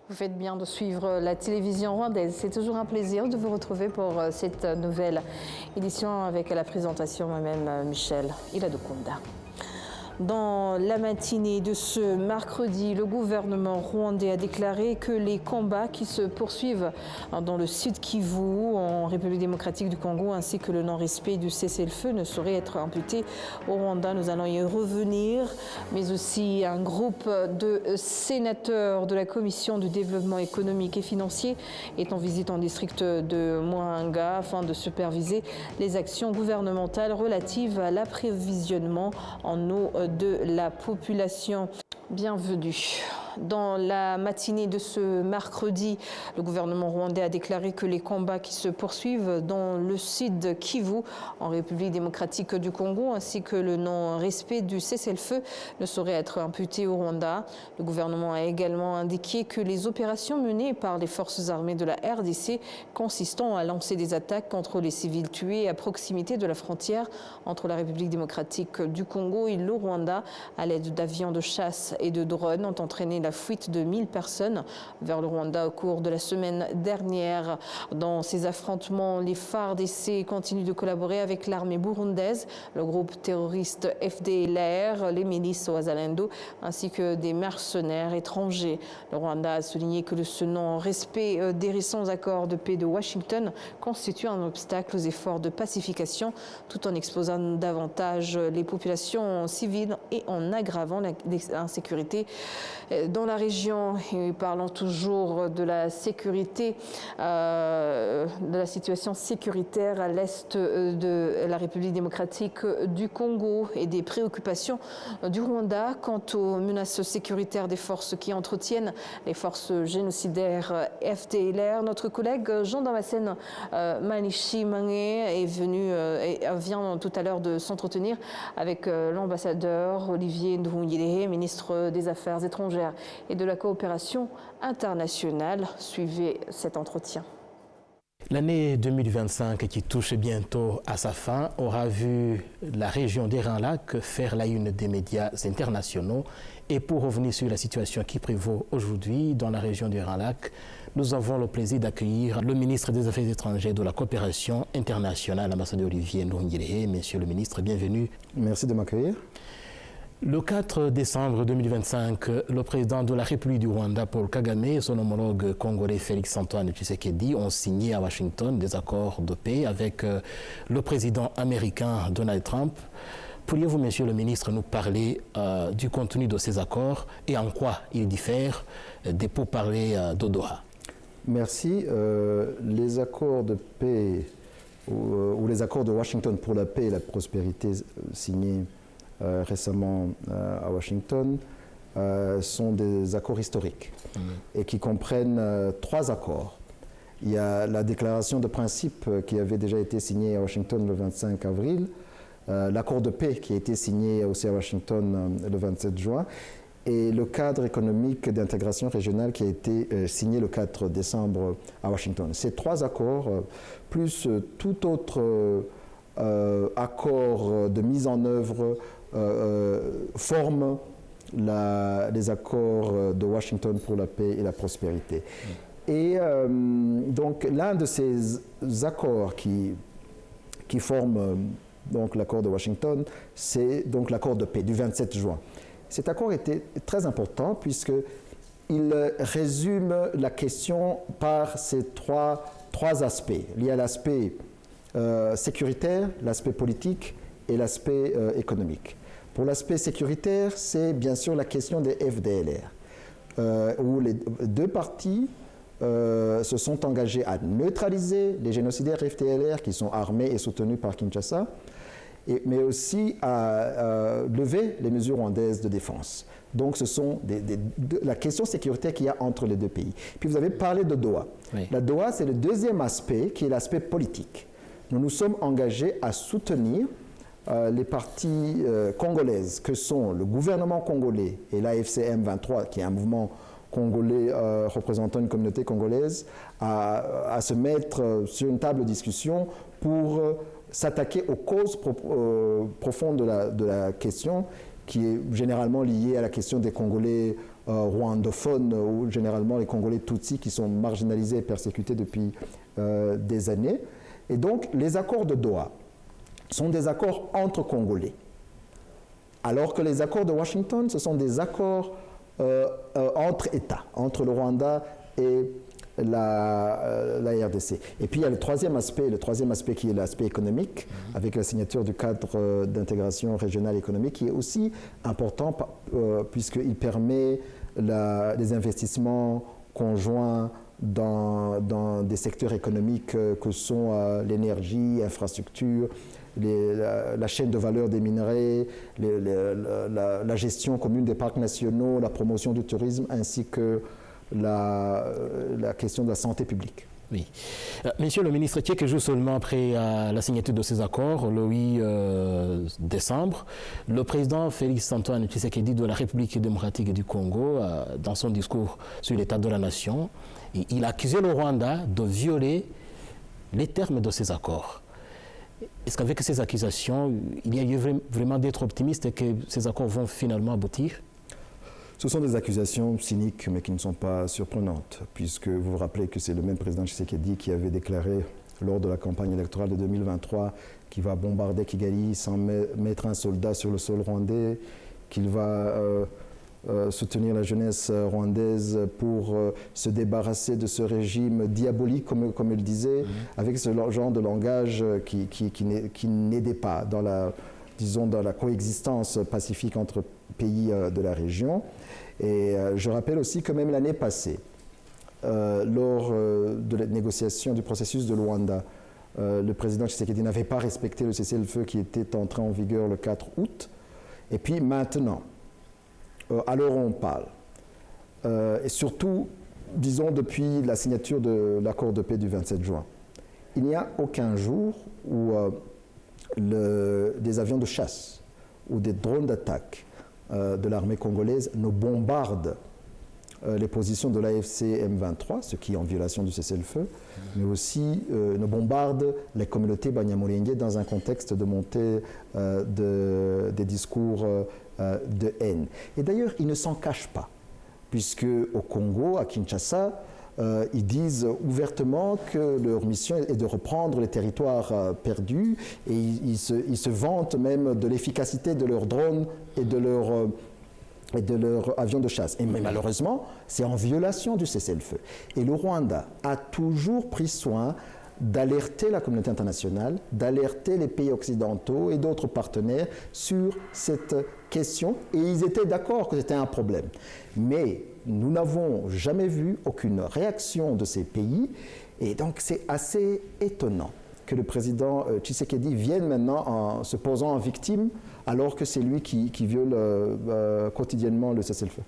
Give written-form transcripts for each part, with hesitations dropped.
Vous faites bien de suivre la télévision rwandaise. C'est toujours un plaisir de vous retrouver pour cette nouvelle édition avec la présentation moi-même Michel Iladokunda. Dans la matinée de ce mercredi, le gouvernement rwandais a déclaré que les combats qui se poursuivent dans le sud Kivu, en République démocratique du Congo, ainsi que le non-respect du cessez-le-feu ne sauraient être imputés au Rwanda. Nous allons y revenir, mais aussi un groupe de sénateurs de la Commission du développement économique et financier est en visite en district de Muhanga afin de superviser les actions gouvernementales relatives à l'approvisionnement en eau de la population. Bienvenue. Dans la matinée de ce mercredi, le gouvernement rwandais a déclaré que les combats qui se poursuivent dans le sud Kivu, en République démocratique du Congo, ainsi que le non-respect du cessez-le-feu ne sauraient être imputés au Rwanda. Le gouvernement a également indiqué que les opérations menées par les forces armées de la RDC consistant à lancer des attaques contre les civils tués à proximité de la frontière entre la République démocratique du Congo et le Rwanda à l'aide d'avions de chasse et de drones ont entraîné la fuite de 1000 personnes vers le Rwanda au cours de la semaine dernière. Dans ces affrontements, les FARDC continuent de collaborer avec l'armée burundaise, le groupe terroriste FDLR, les milices Wazalendo, ainsi que des mercenaires étrangers. Le Rwanda a souligné que ce non-respect des récents accords de paix de Washington constitue un obstacle aux efforts de pacification, tout en exposant davantage les populations civiles et en aggravant l'insécurité dans la région. Et parlons toujours de la sécurité, de la situation sécuritaire à l'est de la République démocratique du Congo et des préoccupations du Rwanda quant aux menaces sécuritaires des forces qui entretiennent les forces génocidaires FDLR. Notre collègue Jean-Damascène Manishi Mangé vient tout à l'heure de s'entretenir avec l'ambassadeur Olivier Nduhungirehe, ministre des Affaires étrangères et de la coopération internationale. Suivez cet entretien. L'année 2025 qui touche bientôt à sa fin aura vu la région des Grands Lacs faire la une des médias internationaux. Et pour revenir sur la situation qui prévaut aujourd'hui dans la région des Grands Lacs, nous avons le plaisir d'accueillir le ministre des Affaires étrangères et de la coopération internationale, l'ambassadeur Olivier Nduhungirehe. Monsieur le ministre, bienvenue. Merci de m'accueillir. Le 4 décembre 2025, le président de la République du Rwanda, Paul Kagame, et son homologue congolais Félix-Antoine Tshisekedi ont signé à Washington des accords de paix avec le président américain Donald Trump. Pourriez-vous, monsieur le ministre, nous parler du contenu de ces accords et en quoi ils diffèrent des pourparlers de Doha? Merci. Les accords de paix ou les accords de Washington pour la paix et la prospérité signés récemment à Washington sont des accords historiques et qui comprennent 3 accords. Il y a la déclaration de principe qui avait déjà été signée à Washington le 25 avril, l'accord de paix qui a été signé aussi à Washington le 27 juin et le cadre économique d'intégration régionale qui a été signé le 4 décembre à Washington. Ces 3 accords, plus tout autre accord de mise en œuvre forment les accords de Washington pour la paix et la prospérité. Et donc l'un de ces accords qui forment donc l'accord de Washington, c'est donc l'accord de paix du 27 juin. Cet accord était très important puisqu'il résume la question par ces trois aspects. Il y a l'aspect sécuritaire, l'aspect politique et l'aspect économique. Pour l'aspect sécuritaire, c'est bien sûr la question des FDLR, où les 2 parties se sont engagées à neutraliser les génocidaires FDLR qui sont armés et soutenus par Kinshasa, mais aussi à lever les mesures rwandaises de défense. Donc ce sont la question sécuritaire qu'il y a entre les 2 pays. Puis vous avez parlé de Doha. Oui. La Doha, c'est le 2e aspect qui est l'aspect politique. Nous nous sommes engagés à soutenir les parties congolaises que sont le gouvernement congolais et l'AFCM 23, qui est un mouvement congolais représentant une communauté congolaise, à se mettre sur une table de discussion pour s'attaquer aux causes profondes de la question, qui est généralement liée à la question des Congolais rwandophones, ou généralement les Congolais Tutsis qui sont marginalisés et persécutés depuis des années. Et donc, les accords de Doha sont des accords entre Congolais. Alors que les accords de Washington, ce sont des accords entre États, entre le Rwanda et la RDC. Et puis il y a le troisième aspect qui est l'aspect économique, avec la signature du cadre d'intégration régionale économique, qui est aussi important puisqu'il permet des investissements conjoints dans des secteurs économiques que sont l'énergie, l'infrastructure, la chaîne de valeur des minerais, la gestion commune des parcs nationaux, la promotion du tourisme, ainsi que la question de la santé publique. Oui. Monsieur le ministre, quelques jours seulement après la signature de ces accords, le 8 décembre, le président Félix-Antoine Tshisekedi de la République démocratique du Congo, dans son discours sur l'état de la nation, il a accusé le Rwanda de violer les termes de ces accords. Est-ce qu'avec ces accusations, il y a lieu vraiment d'être optimiste et que ces accords vont finalement aboutir? Ce sont des accusations cyniques, mais qui ne sont pas surprenantes, puisque vous vous rappelez que c'est le même président Tshisekedi qui avait déclaré lors de la campagne électorale de 2023 qu'il va bombarder Kigali sans mettre un soldat sur le sol rwandais, qu'il va soutenir la jeunesse rwandaise pour se débarrasser de ce régime diabolique, comme il disait, avec ce genre de langage qui n'aidait pas dans la coexistence pacifique entre pays de la région. Et je rappelle aussi que même l'année passée, lors de la négociation du processus de Luanda, le président Tshisekedi n'avait pas respecté le cessez-le-feu qui était entré en vigueur le 4 août. Et puis maintenant, à l'heure où on parle, et surtout, disons, depuis la signature de l'accord de paix du 27 juin, il n'y a aucun jour où des avions de chasse ou des drones d'attaque de l'armée congolaise ne bombardent les positions de l'AFC M23, ce qui est en violation du cessez-le-feu, mais aussi ne bombardent les communautés Banyamulenge dans un contexte de montée des discours de haine. Et d'ailleurs, ils ne s'en cachent pas, puisque au Congo, à Kinshasa, ils disent ouvertement que leur mission est de reprendre les territoires perdus, et ils se vantent même de l'efficacité de leurs drones et de leurs avions de chasse. Mais malheureusement, c'est en violation du cessez-le-feu. Et le Rwanda a toujours pris soin d'alerter la communauté internationale, d'alerter les pays occidentaux et d'autres partenaires sur cette question, et ils étaient d'accord que c'était un problème. Mais nous n'avons jamais vu aucune réaction de ces pays, et donc c'est assez étonnant que le président Tshisekedi vienne maintenant en se posant en victime, alors que c'est lui qui viole quotidiennement le cessez-le-feu.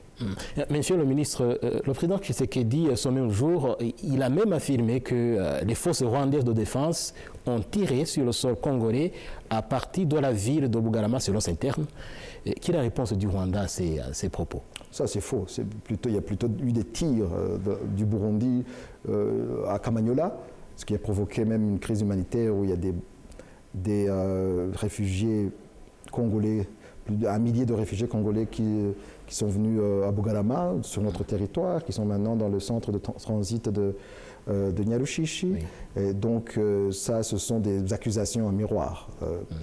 Monsieur le ministre, le président Tshisekedi, ce même jour, il a même affirmé que les forces rwandaises de défense ont tiré sur le sol congolais à partir de la ville de Bugarama, selon ses termes. Quelle est la réponse du Rwanda à ces propos? Ça, c'est faux. Il y a plutôt eu des tirs du Burundi à Kamanyola, ce qui a provoqué même une crise humanitaire où il y a des réfugiés congolais, plus d'1 millier de réfugiés congolais qui sont venus à Bugarama, sur notre territoire, qui sont maintenant dans le centre de transit de Nyarushishi. Oui. Et donc ça, ce sont des accusations en miroir,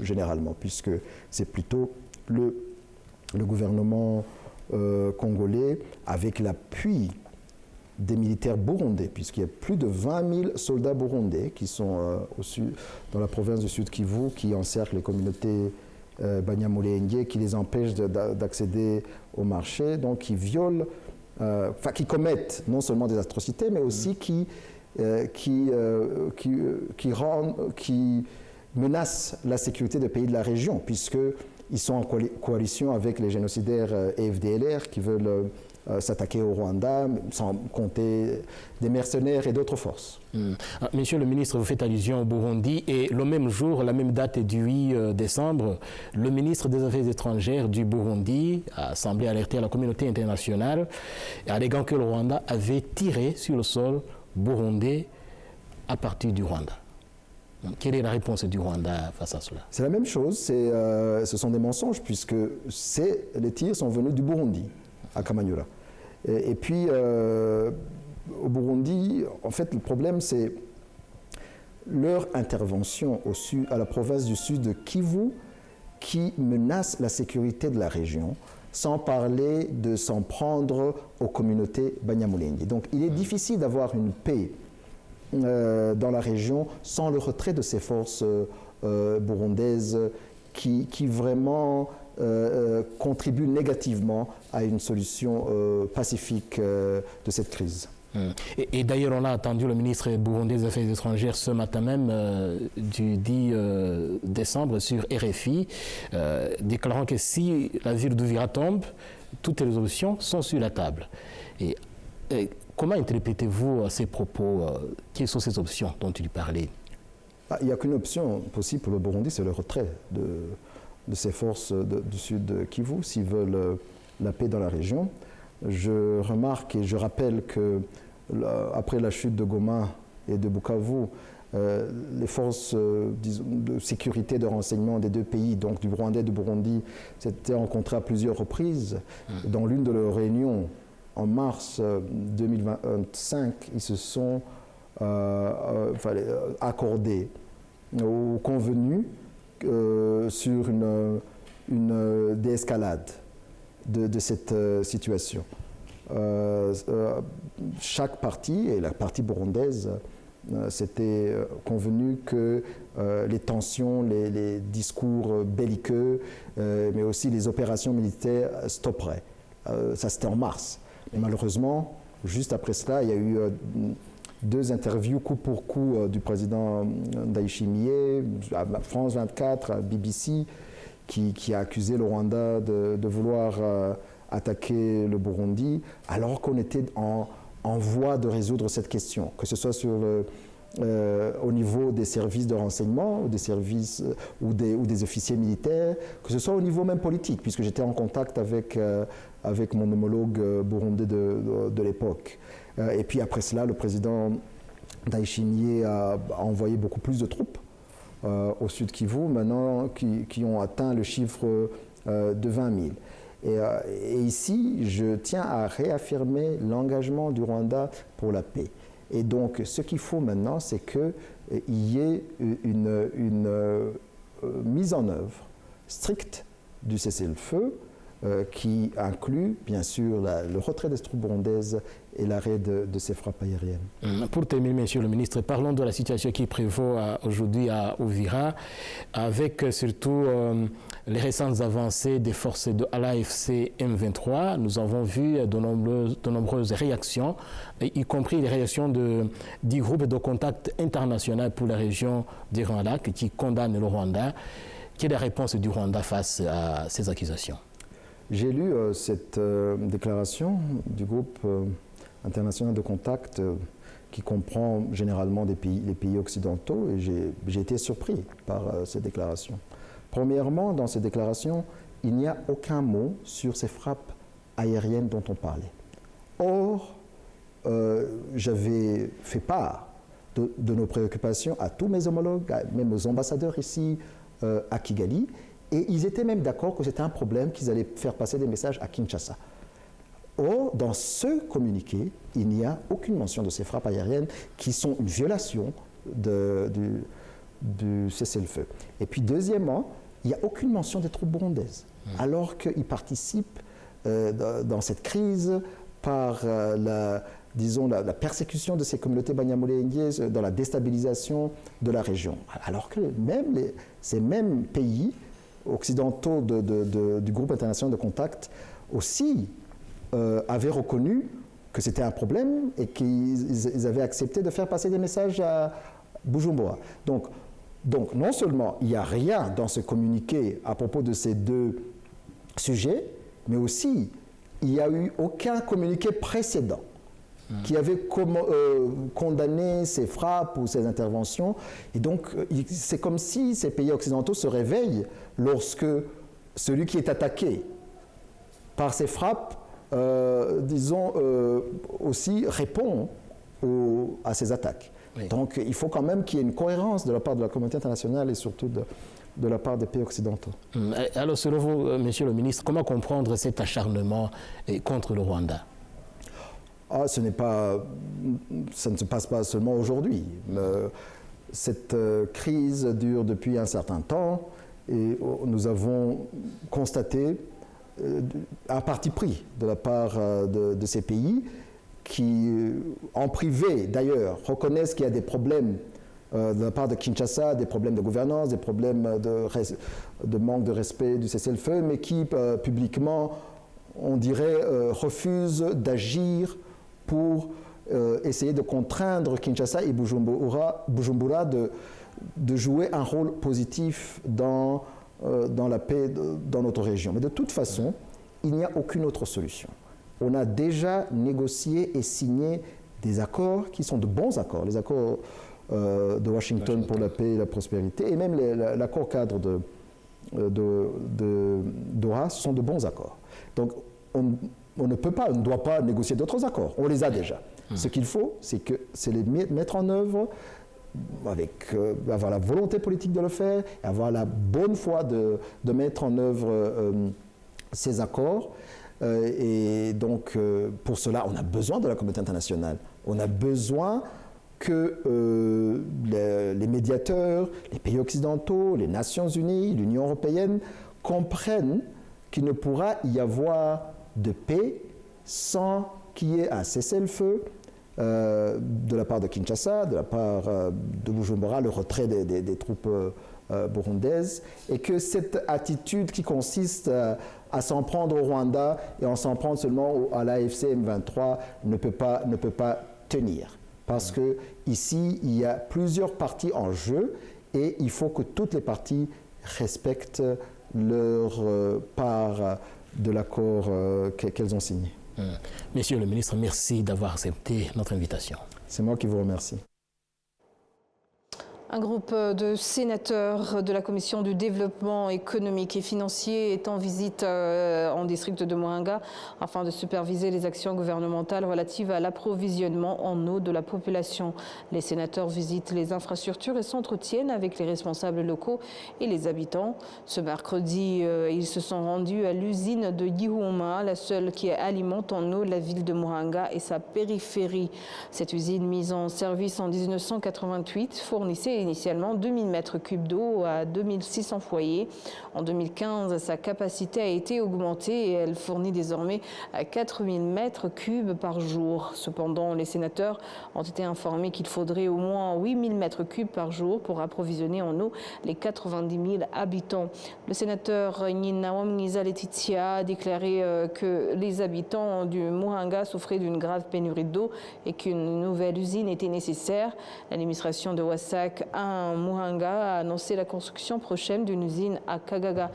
généralement, puisque c'est plutôt le gouvernement congolais, avec l'appui des militaires burundais, puisqu'il y a plus de 20 000 soldats burundais qui sont dans la province du Sud Kivu, qui encerclent les communautés Banyamulenge, qui les empêchent d'accéder au marché, donc qui violent, qui commettent non seulement des atrocités, mais aussi qui menacent la sécurité des pays de la région, puisqu'ils sont en coalition avec les génocidaires FDLR qui veulent s'attaquer au Rwanda, sans compter des mercenaires et d'autres forces. Monsieur le ministre, vous faites allusion au Burundi, et le même jour, la même date du 8 décembre, le ministre des Affaires étrangères du Burundi a semblé alerter à la communauté internationale, alléguant que le Rwanda avait tiré sur le sol burundais à partir du Rwanda. Quelle est la réponse du Rwanda face à cela? C'est la même chose, ce sont des mensonges, puisque les tirs sont venus du Burundi, à Kamanyola. Et puis, au Burundi, en fait, le problème, c'est leur intervention à la province du sud de Kivu qui menace la sécurité de la région, sans parler de s'en prendre aux communautés Banyamulenge. Donc il est difficile d'avoir une paix dans la région sans le retrait de ces forces burundaises qui vraiment contribuent négativement à une solution pacifique de cette crise. Et d'ailleurs, on a entendu le ministre burundais des Affaires étrangères ce matin même, du 10 décembre, sur RFI, déclarant que si la ville d'Uvira tombe, toutes les options sont sur la table. Et comment interprétez-vous ces propos? Quelles sont ces options dont il parlait? Il n'y a qu'une option possible pour le Burundi, c'est le retrait de ces forces du sud de Kivu, s'ils veulent la paix dans la région. Je remarque et je rappelle que après la chute de Goma et de Bukavu, les forces de sécurité de renseignement des deux pays, donc du Rwanda et du Burundi, s'étaient rencontrées à plusieurs reprises. Dans l'une de leurs réunions, en mars 2025, ils se sont accordés ou convenus sur une déescalade de cette situation. Chaque partie, et la partie burundaise, s'était convenu que les tensions, les discours belliqueux, mais aussi les opérations militaires stopperaient. Ça, c'était en mars. Et malheureusement, juste après cela, il y a eu deux interviews coup pour coup du président Ndayishimiye à France 24, à BBC, qui a accusé le Rwanda de vouloir attaquer le Burundi, alors qu'on était en voie de résoudre cette question, que ce soit au niveau des services de renseignement, ou des services ou des officiers militaires, que ce soit au niveau même politique, puisque j'étais en contact avec mon homologue burundais de l'époque. Et puis après cela, le président Ndayishimiye a envoyé beaucoup plus de troupes au sud Kivu, maintenant qui ont atteint le chiffre de 20 000. Et ici, je tiens à réaffirmer l'engagement du Rwanda pour la paix. Et donc, ce qu'il faut maintenant, c'est qu'il y ait une mise en œuvre stricte du cessez-le-feu qui inclut, bien sûr, le retrait des troupes burundaises et l'arrêt de ces frappes aériennes. Pour terminer, Monsieur le ministre, parlons de la situation qui prévaut aujourd'hui à Uvira, avec surtout les récentes avancées des forces de l'AFC M23. Nous avons vu de nombreuses réactions, y compris les réactions du groupe de contact international pour la région du Grand Lac qui condamne le Rwanda. Quelle est la réponse du Rwanda face à ces accusations? J'ai lu cette déclaration du groupe international de contact qui comprend généralement les pays occidentaux, et j'ai été surpris par cette déclaration. Premièrement, dans cette déclaration, il n'y a aucun mot sur ces frappes aériennes dont on parlait. Or, j'avais fait part de nos préoccupations à tous mes homologues, même aux ambassadeurs ici à Kigali, et ils étaient même d'accord que c'était un problème, qu'ils allaient faire passer des messages à Kinshasa. Or, dans ce communiqué, il n'y a aucune mention de ces frappes aériennes qui sont une violation du cessez-le-feu. Et puis, deuxièmement, il n'y a aucune mention des troupes burundaises, alors qu'ils participent dans cette crise par la persécution de ces communautés Banyamulenge, dans la déstabilisation de la région. Alors que ces mêmes pays occidentaux du groupe international de contact aussi avaient reconnu que c'était un problème et qu'ils avaient accepté de faire passer des messages à Bujumbura. Donc non seulement il n'y a rien dans ce communiqué à propos de ces deux sujets, mais aussi il n'y a eu aucun communiqué précédent qui avait condamné ces frappes ou ces interventions. Et donc, c'est comme si ces pays occidentaux se réveillent lorsque celui qui est attaqué par ces frappes, aussi répond à ces attaques. Oui. Donc, il faut quand même qu'il y ait une cohérence de la part de la communauté internationale et surtout de la part des pays occidentaux. Alors, selon vous, Monsieur le ministre, comment comprendre cet acharnement contre le Rwanda? ça ne se passe pas seulement aujourd'hui. Cette crise dure depuis un certain temps et nous avons constaté un parti pris de la part de ces pays qui, en privé d'ailleurs, reconnaissent qu'il y a des problèmes de la part de Kinshasa, des problèmes de gouvernance, des problèmes de manque de respect du cessez-le-feu, mais qui publiquement, on dirait, refusent d'agir pour essayer de contraindre Kinshasa et Bujumbura de jouer un rôle positif dans la paix dans notre région. Mais de toute façon, il n'y a aucune autre solution. On a déjà négocié et signé des accords qui sont de bons accords, les accords de Washington pour la paix et la prospérité, et même l'accord cadre de Doha, ce sont de bons accords. Donc on ne peut pas, on ne doit pas négocier d'autres accords, on les a déjà. Ce qu'il faut, c'est les mettre en œuvre avec avoir la volonté politique de le faire, avoir la bonne foi de mettre en œuvre ces accords. Et donc, pour cela, on a besoin de la communauté internationale. On a besoin que les médiateurs, les pays occidentaux, les Nations Unies, l'Union européenne comprennent qu'il ne pourra y avoir de paix sans qu'il y ait un cessez-le-feu de la part de Kinshasa, de la part de Bujumbura, le retrait des troupes burundaises, et que cette attitude qui consiste à s'en prendre au Rwanda et en s'en prendre seulement à l'AFC M23 ne peut pas tenir. Parce qu'ici, il y a plusieurs parties en jeu et il faut que toutes les parties respectent leur part de l'accord qu'elles ont signé. Monsieur le ministre, merci d'avoir accepté notre invitation. C'est moi qui vous remercie. Un groupe de sénateurs de la Commission du développement économique et financier est en visite en district de Mouanga afin de superviser les actions gouvernementales relatives à l'approvisionnement en eau de la population. Les sénateurs visitent les infrastructures et s'entretiennent avec les responsables locaux et les habitants. Ce mercredi, ils se sont rendus à l'usine de Gihuma, la seule qui alimente en eau la ville de Mouanga et sa périphérie. Cette usine, mise en service en 1988, fournissait initialement 2000 mètres cubes d'eau à 2600 foyers. En 2015, sa capacité a été augmentée et elle fournit désormais 4000 mètres cubes par jour. Cependant, les sénateurs ont été informés qu'il faudrait au moins 8000 mètres cubes par jour pour approvisionner en eau les 90 000 habitants. Le sénateur Nyinawam Nizaletitia a déclaré que les habitants du Mouanga souffraient d'une grave pénurie d'eau et qu'une nouvelle usine était nécessaire. L'administration de Wasak à Mouanga a annoncé la construction prochaine d'une usine à Kagaga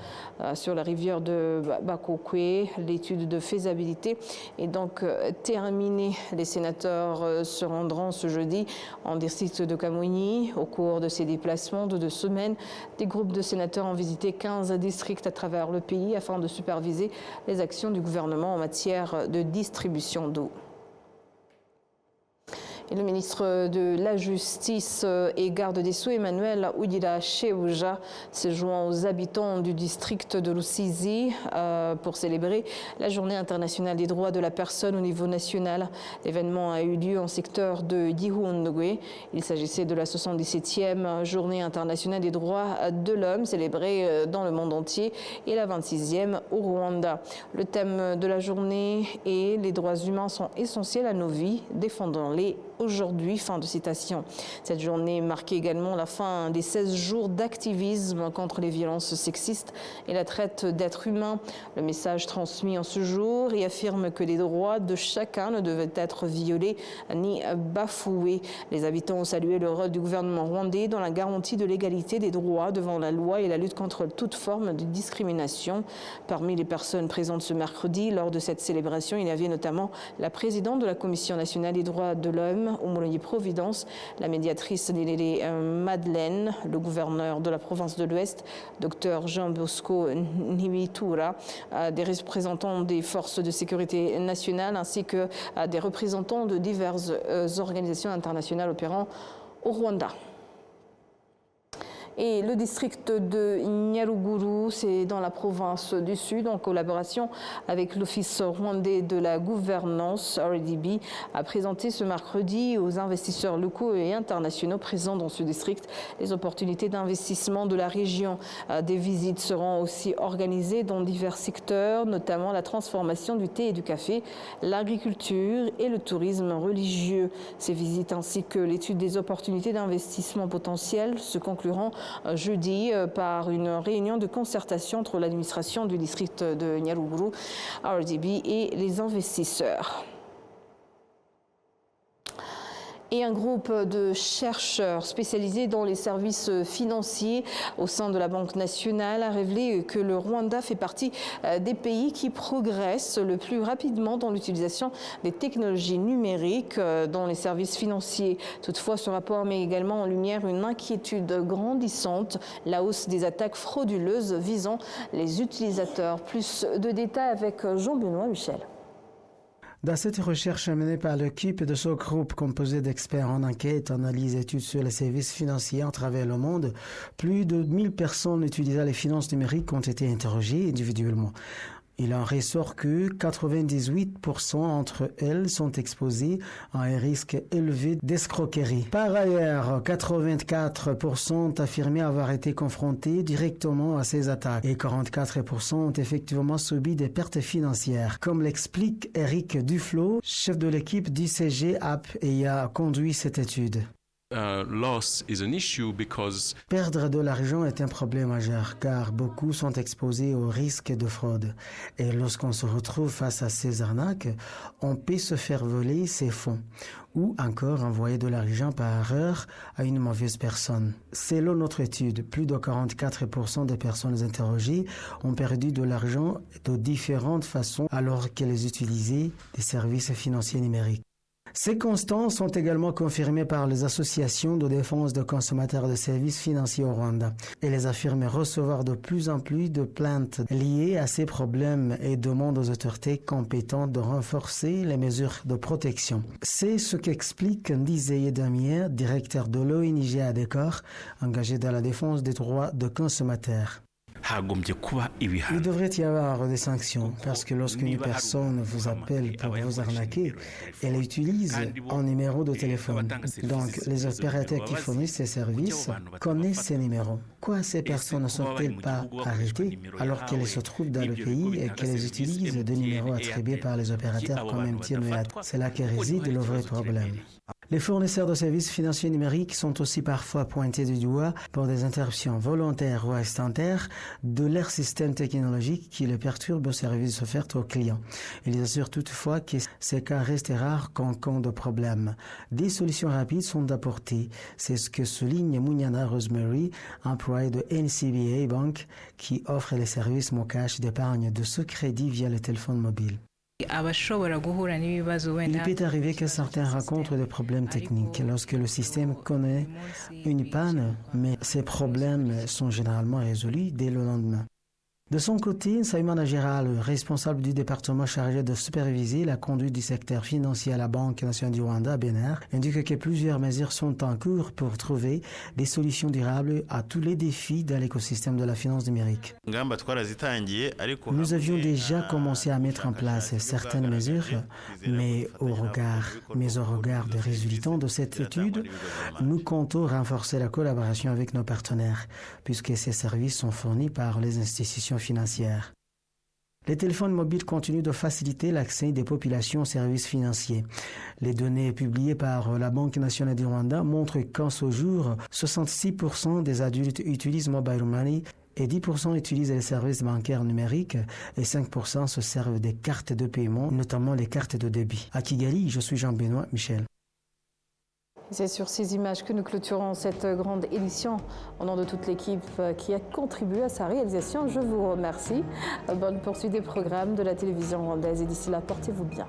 sur la rivière de Bakokwe. L'étude de faisabilité est donc terminée. Les sénateurs se rendront ce jeudi en district de Kamouni. Au cours de ces déplacements de 2 semaines, des groupes de sénateurs ont visité 15 districts à travers le pays afin de superviser les actions du gouvernement en matière de distribution d'eau. Et le ministre de la Justice et garde des Sceaux, Emmanuel Oudila Chebouja, s'est joint aux habitants du district de Lusizi pour célébrer la Journée internationale des droits de la personne au niveau national. L'événement a eu lieu en secteur de Gihundwe. Il s'agissait de la 77e Journée internationale des droits de l'homme, célébrée dans le monde entier, et la 26e au Rwanda. Le thème de la journée est « Les droits humains sont essentiels à nos vies, défendons-les aujourd'hui », fin de citation. Cette journée marquait également la fin des 16 jours d'activisme contre les violences sexistes et la traite d'êtres humains. Le message transmis en ce jour réaffirme que les droits de chacun ne devaient être violés ni bafoués. Les habitants ont salué le rôle du gouvernement rwandais dans la garantie de l'égalité des droits devant la loi et la lutte contre toute forme de discrimination. Parmi les personnes présentes ce mercredi lors de cette célébration, il y avait notamment la présidente de la Commission nationale des droits de l'homme, Omoloyi Providence, la médiatrice Nélélé Madeleine, le gouverneur de la province de l'Ouest, Dr Jean Bosco Nibitura, des représentants des forces de sécurité nationale ainsi que des représentants de diverses organisations internationales opérant au Rwanda. Et le district de Nyaruguru, c'est dans la province du Sud, en collaboration avec l'Office rwandais de la gouvernance, RDB, a présenté ce mercredi aux investisseurs locaux et internationaux présents dans ce district les opportunités d'investissement de la région. Des visites seront aussi organisées dans divers secteurs, notamment la transformation du thé et du café, l'agriculture et le tourisme religieux. Ces visites ainsi que l'étude des opportunités d'investissement potentielles se concluront jeudi par une réunion de concertation entre l'administration du district de Nyaruguru, RDB et les investisseurs. Et un groupe de chercheurs spécialisés dans les services financiers au sein de la Banque nationale a révélé que le Rwanda fait partie des pays qui progressent le plus rapidement dans l'utilisation des technologies numériques dans les services financiers. Toutefois, ce rapport met également en lumière une inquiétude grandissante, la hausse des attaques frauduleuses visant les utilisateurs. Plus de détails avec Jean-Benoît Michel. Dans cette recherche menée par l'équipe de ce groupe composé d'experts en enquête, analyse et études sur les services financiers à travers le monde, plus de 1000 personnes utilisant les finances numériques ont été interrogées individuellement. Il en ressort que 98% entre elles sont exposées à un risque élevé d'escroquerie. Par ailleurs, 84% ont affirmé avoir été confrontés directement à ces attaques et 44% ont effectivement subi des pertes financières. Comme l'explique Eric Duflo, chef de l'équipe d'ICG App et a conduit cette étude. Perdre de l'argent est un problème majeur car beaucoup sont exposés au risque de fraude. Et lorsqu'on se retrouve face à ces arnaques, on peut se faire voler ses fonds ou encore envoyer de l'argent par erreur à une mauvaise personne. Selon notre étude, plus de 44% des personnes interrogées ont perdu de l'argent de différentes façons alors qu'elles utilisaient des services financiers numériques. Ces constants sont également confirmés par les associations de défense de consommateurs de services financiers au Rwanda. Elles affirment recevoir de plus en plus de plaintes liées à ces problèmes et demandent aux autorités compétentes de renforcer les mesures de protection. C'est ce qu'explique Ndizeye Damier, directeur de l'ONG ADECOR, engagé dans la défense des droits de consommateurs. Il devrait y avoir des sanctions parce que lorsqu'une personne vous appelle pour vous arnaquer, elle utilise un numéro de téléphone. Donc, les opérateurs qui fournissent ces services connaissent ces numéros. Pourquoi ces personnes ne sont-elles pas arrêtées alors qu'elles se trouvent dans le pays et qu'elles utilisent des numéros attribués par les opérateurs comme MTN et AT? C'est là que réside le vrai problème. Les fournisseurs de services financiers numériques sont aussi parfois pointés du doigt pour des interruptions volontaires ou accidentelles de leur système technologique qui les perturbent aux services offerts aux clients. Ils assurent toutefois que ces cas restent rares qu'en cas de problème. Des solutions rapides sont apportées. C'est ce que souligne Munyana Rosemary, employée de NCBA Bank, qui offre les services Mocash d'épargne de ce crédit via le téléphone mobile. Il peut arriver que certains rencontrent des problèmes techniques lorsque le système connaît une panne, mais ces problèmes sont généralement résolus dès le lendemain. De son côté, Saïmana Gérald, responsable du département chargé de superviser la conduite du secteur financier à la Banque nationale du Rwanda, BNR, indique que plusieurs mesures sont en cours pour trouver des solutions durables à tous les défis dans l'écosystème de la finance numérique. Nous avions déjà commencé à mettre en place certaines mesures, mais au regard des résultats de cette étude, nous comptons renforcer la collaboration avec nos partenaires, puisque ces services sont fournis par les institutions financières. Les téléphones mobiles continuent de faciliter l'accès des populations aux services financiers. Les données publiées par la Banque nationale du Rwanda montrent qu'en ce jour, 66% des adultes utilisent mobile money et 10% utilisent les services bancaires numériques et 5% se servent des cartes de paiement, notamment les cartes de débit. À Kigali, je suis Jean-Benoît Michel. C'est sur ces images que nous clôturons cette grande édition. Au nom de toute l'équipe qui a contribué à sa réalisation, je vous remercie. Bonne poursuite des programmes de la télévision rwandaise et d'ici là, portez-vous bien.